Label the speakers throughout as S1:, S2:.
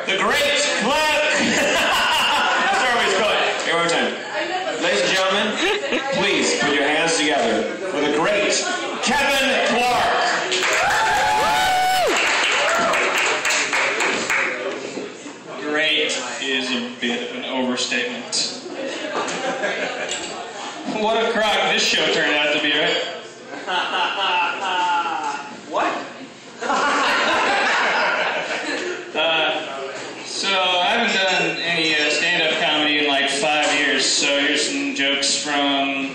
S1: the great Clarke. That's where we go. Here, one more time. Ladies and gentlemen, please put your hands together for the great Kevin Clarke.
S2: Great is a bit of an overstatement. What a crock this show turned out to be, right?
S3: What?
S2: So I haven't done any stand-up comedy in like 5 years, so here's some jokes from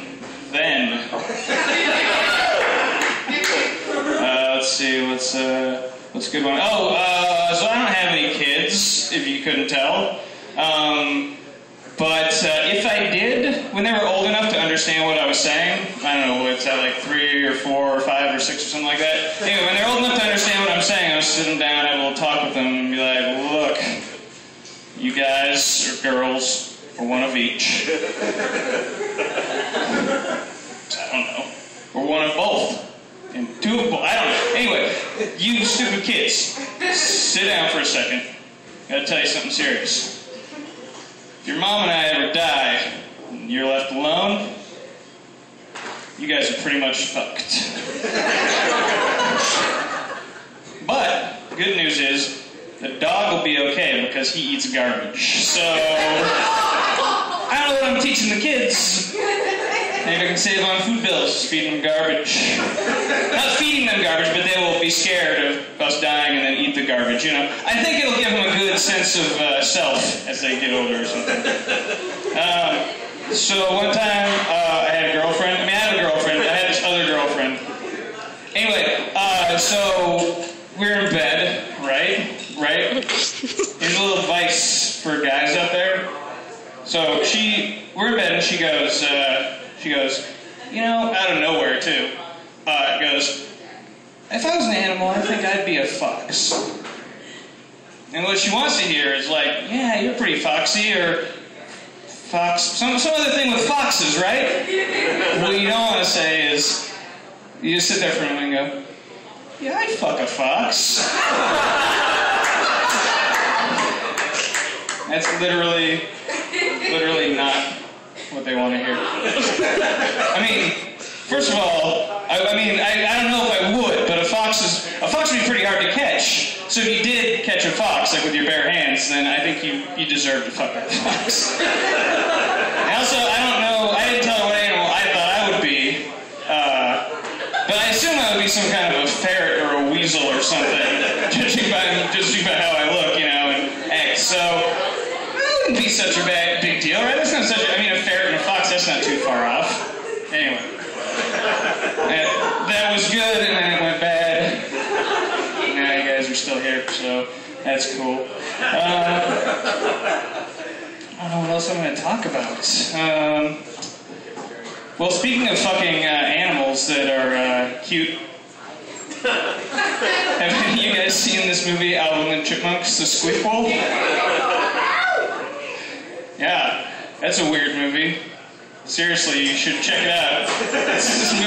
S2: then. Let's see, what's a good one? Oh, so I don't have any kids, if you couldn't tell. But if I did, when they were old enough to understand what I was saying, I don't know, what's that, like 3 or 4 or 5 or 6 or something like that? Anyway, when they're old enough to understand what I'm saying, I was sitting down, have a little talk with them, and be like, look, you guys or girls, or one of each. I don't know. Or one of both. And 2 of both. I don't know. Anyway, you stupid kids, sit down for a second. Gotta tell you something serious. If your mom and I ever die, and you're left alone, you guys are pretty much fucked. But, the good news is, the dog will be okay because he eats garbage. So, I don't know what I'm teaching the kids. Maybe I can save on food bills, just feeding them garbage. Not feeding them garbage, but they will be scared of us dying and then eat the garbage, you know. I think it'll give them a good sense of self as they get older or something. So one time, I had a girlfriend. I had this other girlfriend. Anyway, so we're in bed, right? Here's a little advice for guys out there. So we're in bed and she goes, you know, out of nowhere too, goes, if I was an animal, I think I'd be a fox. And what she wants to hear is like, yeah, you're pretty foxy, or fox, some other thing with foxes, right? What you don't want to say is, you just sit there for a minute and go, yeah, I'd fuck a fox. That's literally not what they want to hear. I mean, first of all, I don't know if I would, but a fox would be pretty hard to catch. So if you did catch a fox, like with your bare hands, then I think you deserve to fuck that fox. And also, I don't know, I didn't tell her what animal I thought I would be, but I assume I would be some kind of a ferret or a weasel or something, judging by how I look, you know, and act. So that wouldn't be such a big deal, right? That's not a ferret and a fox, that's not too far off. Anyway. That was good, and then it went bad. Now you guys are still here, so that's cool. I don't know what else I'm going to talk about. Well, speaking of fucking animals that are cute, have any of you guys seen this movie, Alvin and the Chipmunks, The Squeakquel? Yeah, that's a weird movie. Seriously, you should check it out. It's a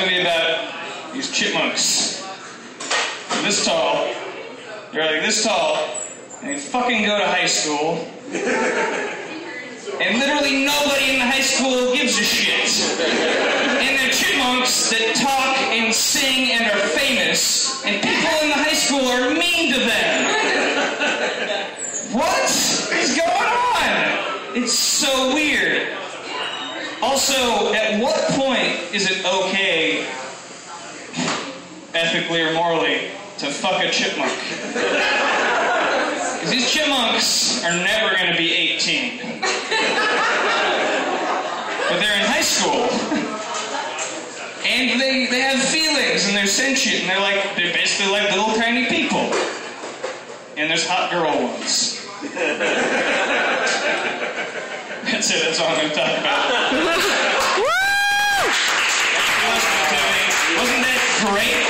S2: movie about these chipmunks. They're this tall. They're like this tall, and they fucking go to high school. And literally nobody in the high school gives a shit. And they're chipmunks that talk and sing and are famous, and people in the high school are mean to them. What is going on? It's so weird. Also, at what point is it okay, ethically or morally, to fuck a chipmunk? Because these chipmunks are never going to be 18. But they're in high school. And they have feelings, and they're sentient, and they're basically like little tiny people. And there's hot girl ones. That's it, that's all I'm going to talk about. Woo! Wasn't that great?